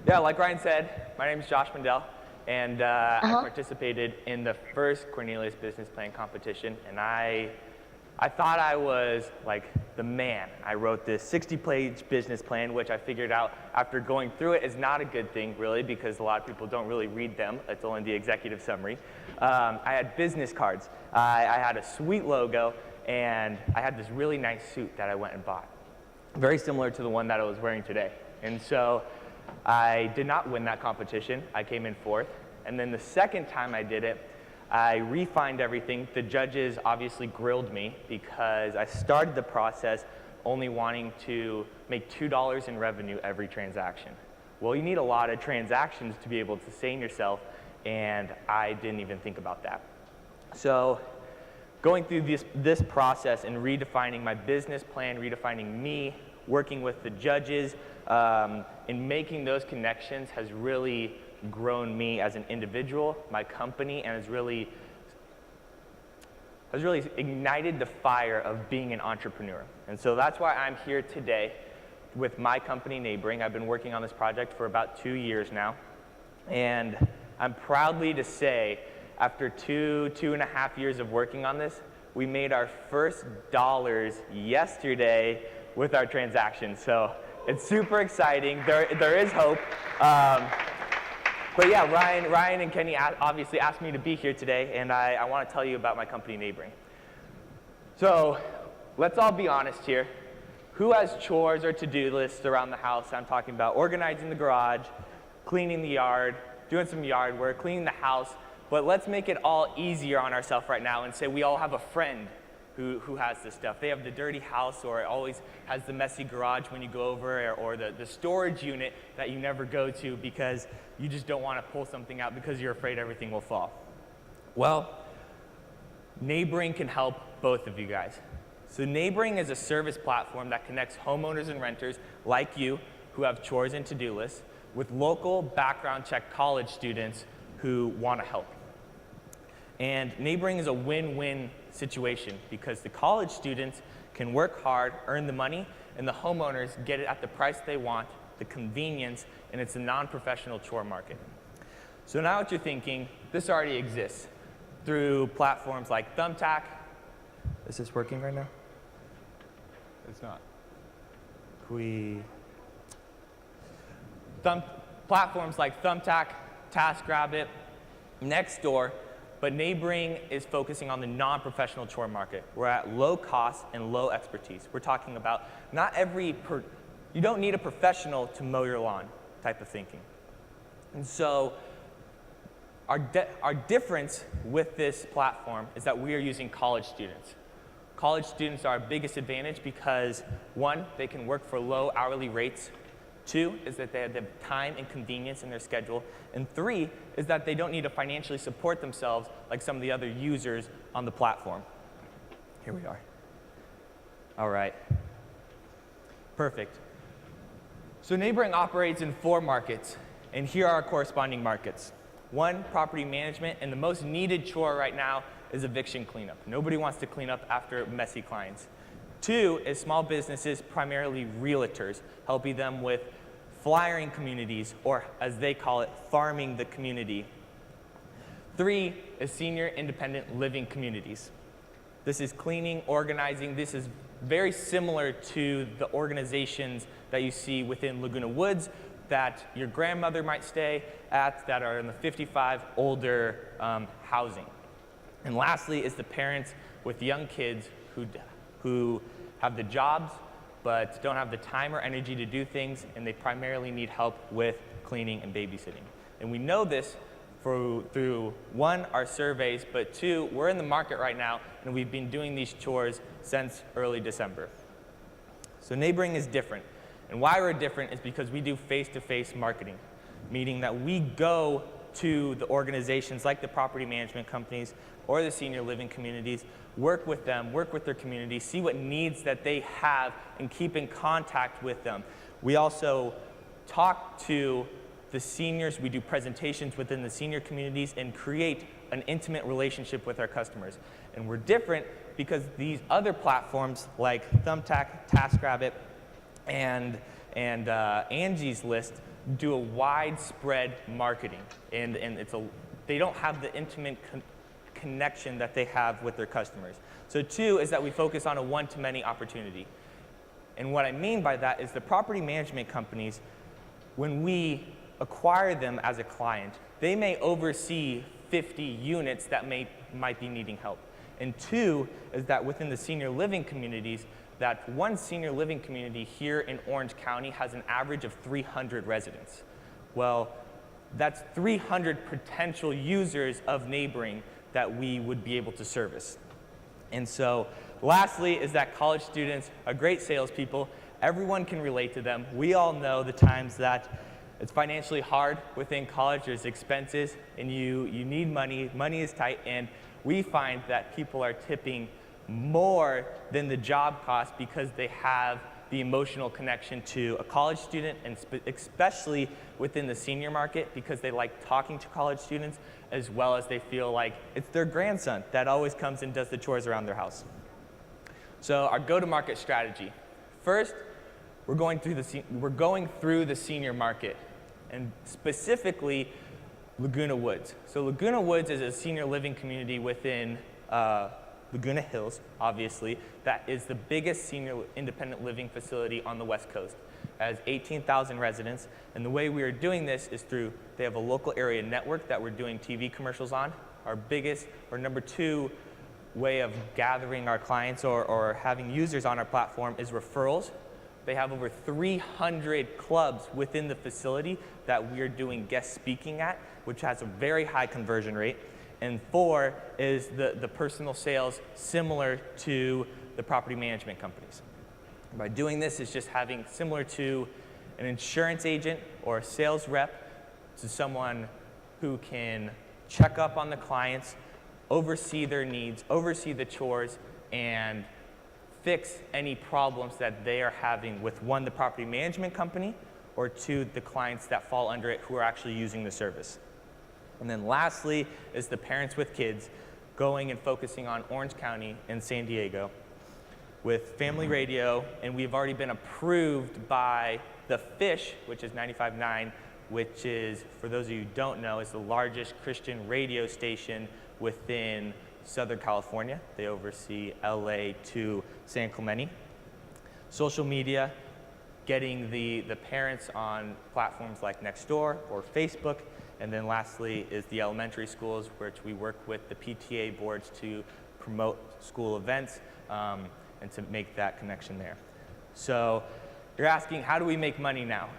Yeah, like Ryan said, my name is Josh Mundell, and I participated in the first Cornelius Business Plan Competition, and I thought I was like the man. I wrote this 60-page business plan, which I figured out after going through it is not a good thing, really, because a lot of people don't really read them. It's only the executive summary. I had business cards. I had a sweet logo, and I had this really nice suit that I went and bought, very similar to the one that I was wearing today. And so I did not win that competition. I came in fourth. And then the second time I did it, I refined everything. The judges obviously grilled me because I started the process only wanting to make $2 in revenue every transaction. Well, you need a lot of transactions to be able to sustain yourself, and I didn't even think about that. So going through this process and redefining my business plan, redefining me, working with the judges, and making those connections has really grown me as an individual, my company, and has really ignited the fire of being an entrepreneur. And so that's why I'm here today with my company, NeighborING. I've been working on this project for about 2 years now. And I'm proudly to say, after 2.5 years of working on this, we made our first dollars yesterday with our transactions. So it's super exciting. There is hope. But yeah, Ryan and Kenny obviously asked me to be here today, and I want to tell you about my company, NeighborING. So let's all be honest here. Who has chores or to-do lists around the house? I'm talking about organizing the garage, cleaning the yard, doing some yard work, cleaning the house. But let's make it all easier on ourselves right now and say we all have a friend who has this stuff. They have the dirty house, or it always has the messy garage when you go over, or the storage unit that you never go to because you just don't want to pull something out because you're afraid everything will fall. Well, NeighborING can help both of you guys. So NeighborING is a service platform that connects homeowners and renters like you who have chores and to-do lists with local background check college students who want to help. And NeighborING is a win-win situation because the college students can work hard, earn the money, and the homeowners get it at the price they want, the convenience, and it's a non-professional chore market. So now what you're thinking, this already exists through platforms like Thumbtack. Is this working right now? It's not. Platforms like Thumbtack, TaskRabbit, Nextdoor, but NeighborING is focusing on the non-professional chore market. We're at low cost and low expertise. We're talking about you don't need a professional to mow your lawn type of thinking. And so our difference with this platform is that we are using college students. College students are our biggest advantage because, one, they can work for low hourly rates. 2 is that they have the time and convenience in their schedule. And 3 is that they don't need to financially support themselves like some of the other users on the platform. Here we are. All right. Perfect. So NeighborING operates in 4 markets, and here are our corresponding markets. 1, property management, and the most needed chore right now is eviction cleanup. Nobody wants to clean up after messy clients. 2 is small businesses, primarily realtors, helping them with flyering communities, or as they call it, farming the community. 3 is senior independent living communities. This is cleaning, organizing. This is very similar to the organizations that you see within Laguna Woods that your grandmother might stay at that are in the 55 older housing. And lastly is the parents with young kids who have the jobs but don't have the time or energy to do things, and they primarily need help with cleaning and babysitting. And we know this through 1, our surveys, but 2, we're in the market right now, and we've been doing these chores since early December. So NeighborING is different. And why we're different is because we do face-to-face marketing, meaning that we go to the organizations like the property management companies or the senior living communities, work with them, work with their community, see what needs that they have, and keep in contact with them. We also talk to the seniors. We do presentations within the senior communities and create an intimate relationship with our customers. And we're different because these other platforms like Thumbtack, TaskRabbit, and Angie's List do a widespread marketing, and they don't have the intimate connection that they have with their customers. So 2 is that we focus on a one-to-many opportunity. And what I mean by that is the property management companies, when we acquire them as a client, they may oversee 50 units that might be needing help. And 2 is that within the senior living communities, that one senior living community here in Orange County has an average of 300 residents. Well, that's 300 potential users of NeighborING that we would be able to service. And so lastly is that college students are great salespeople. Everyone can relate to them. We all know the times that it's financially hard within college, there's expenses, and you need money, money is tight, and we find that people are tipping more than the job cost because they have the emotional connection to a college student, and especially within the senior market, because they like talking to college students, as well as they feel like it's their grandson that always comes and does the chores around their house. So our go-to-market strategy. First, we're going through the senior market, and specifically Laguna Woods. So Laguna Woods is a senior living community within Laguna Hills, obviously, that is the biggest senior independent living facility on the West Coast. It has 18,000 residents, and the way we are doing this is through, they have a local area network that we're doing TV commercials on. Our biggest, or number 2, way of gathering our clients or having users on our platform is referrals. They have over 300 clubs within the facility that we are doing guest speaking at, which has a very high conversion rate. And 4 is the personal sales, similar to the property management companies. By doing this, is just having similar to an insurance agent or a sales rep, to someone who can check up on the clients, oversee their needs, oversee the chores, and fix any problems that they are having with 1, the property management company, or 2, the clients that fall under it who are actually using the service. And then lastly is the parents with kids going and focusing on Orange County and San Diego with family radio, and we've already been approved by The Fish, which is 95.9, which is, for those of you who don't know, is the largest Christian radio station within Southern California. They oversee LA to San Clemente. Social media, getting the parents on platforms like Nextdoor or Facebook. And then lastly is the elementary schools, which we work with the PTA boards to promote school events and to make that connection there. So you're asking, how do we make money now?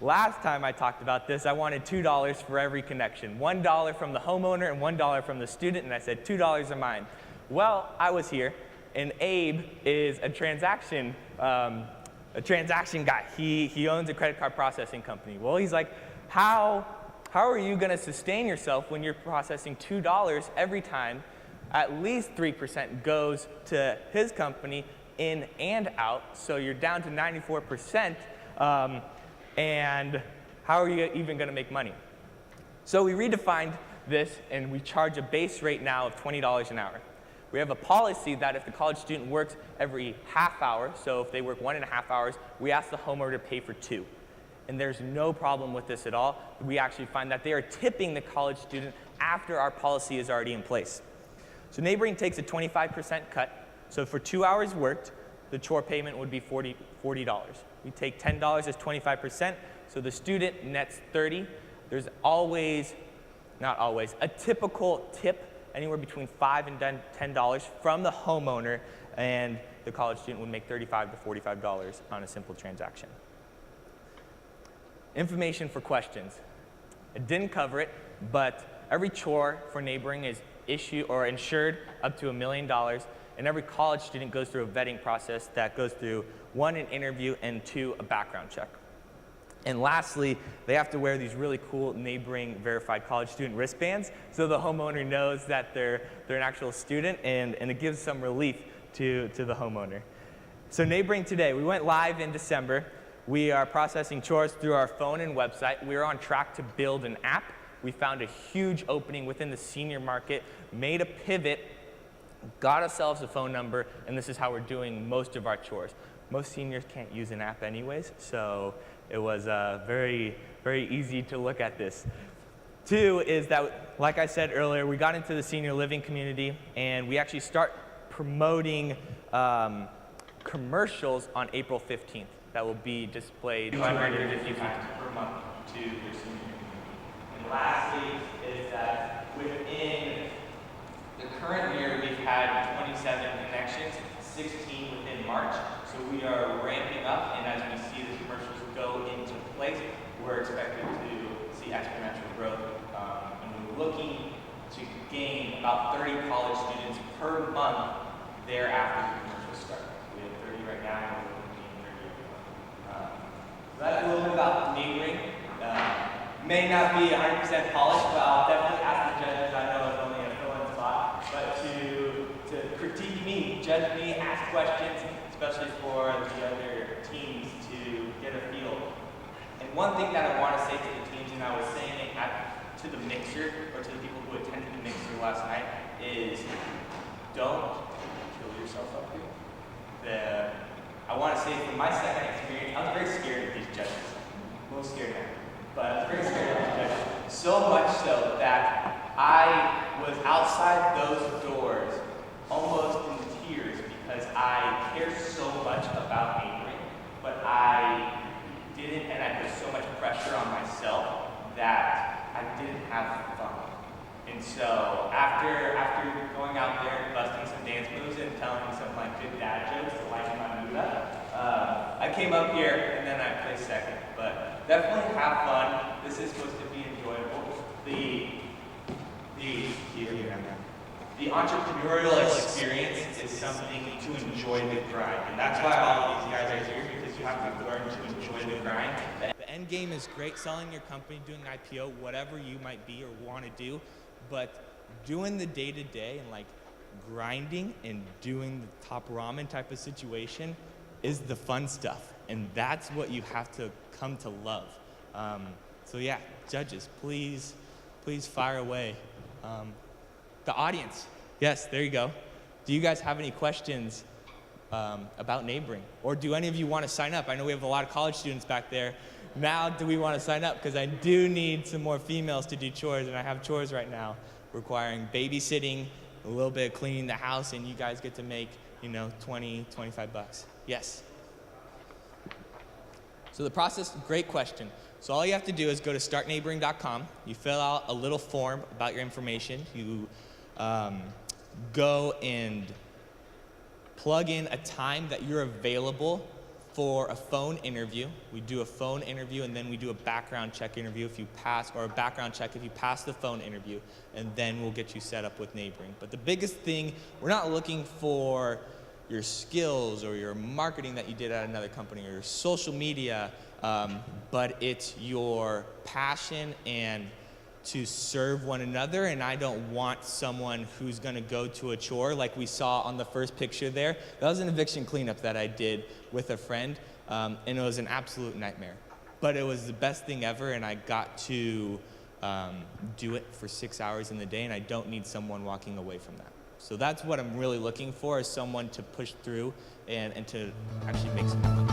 Last time I talked about this, I wanted $2 for every connection. $1 from the homeowner and $1 from the student, and I said $2 are mine. Well, I was here, and Abe is a transaction guy. He owns a credit card processing company. Well, he's like, how are you going to sustain yourself when you're processing $2 every time? At least 3% goes to his company in and out, so you're down to 94%. And how are you even going to make money? So we redefined this, and we charge a base rate now of $20 an hour. We have a policy that if the college student works every half hour, so if they work 1.5 hours, we ask the homeowner to pay for 2. And there's no problem with this at all. We actually find that they are tipping the college student after our policy is already in place. So NeighborING takes a 25% cut. So for 2 hours worked, the chore payment would be $40. We take $10 as 25%, so the student nets $30. There's always, not always, a typical tip, anywhere between $5 and $10 from the homeowner, and the college student would make $35 to $45 on a simple transaction. Information for questions. I didn't cover it, but every chore for NeighborING is issued or insured up to $1 million, and every college student goes through a vetting process that goes through 1, an interview, and 2, a background check. And lastly, they have to wear these really cool NeighborING verified college student wristbands so the homeowner knows that they're an actual student, and it gives some relief to the homeowner. So NeighborING today, we went live in December. We are processing chores through our phone and website. We are on track to build an app. We found a huge opening within the senior market, made a pivot, got ourselves a phone number, and this is how we're doing most of our chores. Most seniors can't use an app anyways, so it was very, very easy to look at this. 2 is that, like I said earlier, we got into the senior living community, and we actually start promoting commercials on April 15th that will be displayed 250 times per month to your senior community. And lastly is that within the current year, we've had 27 connections, 16 within March. So we are ramping up, and as we see the commercials go into place, we're expected to see exponential growth. And we're looking to gain about 30 college students per month thereafter the commercials start. We have 30 right now, and we're looking to gain 30 every month. So that's a little bit about NeighborING. May not be 100% polished, but I'll definitely ask the judges. I know it's only a fill-in spot, but to critique me, judge me, ask questions, especially for the other teams to get a feel. And one thing that I want to say to the teams, and I was saying it to the mixer, or to the people who attended the mixer last night, is don't kill yourself up here. I want to say from my second experience, I was very scared of these judges. A little scared now. But I was very scared of these judges. So much so that I was outside those doors almost in tears because I care so much about NeighborING, but I didn't, and I put so much pressure on myself that I didn't have fun. And so after going out there and busting some dance moves and telling some like good dad jokes to lighten my mood up, I came up here and then I placed second. But definitely have fun. This is supposed to be enjoyable. The entrepreneurial experience is something to enjoy the grind. And that's why all of these guys are here, because you have to learn to enjoy the grind. The end game is great, selling your company, doing IPO, whatever you might be or want to do. But doing the day-to-day and like grinding and doing the top ramen type of situation is the fun stuff. And that's what you have to come to love. So yeah, judges, please fire away. The audience, yes, there you go. Do you guys have any questions about NeighborING? Or do any of you want to sign up? I know we have a lot of college students back there. Now, do we want to sign up? Because I do need some more females to do chores, and I have chores right now requiring babysitting, a little bit of cleaning the house, and you guys get to make, 20, 25 bucks. Yes? So the process, great question. So all you have to do is go to startneighboring.com. You fill out a little form about your information. You go and plug in a time that you're available for a phone interview. We do a phone interview, and then we do a background check interview if you pass, or a background check if you pass the phone interview, and then we'll get you set up with NeighborING. But the biggest thing, we're not looking for your skills or your marketing that you did at another company or your social media, but it's your passion and to serve one another. And I don't want someone who's going to go to a chore like we saw on the first picture there. That was an eviction cleanup that I did with a friend, and it was an absolute nightmare. But it was the best thing ever, and I got to do it for 6 hours in the day, and I don't need someone walking away from that. So that's what I'm really looking for, is someone to push through and to actually make some money.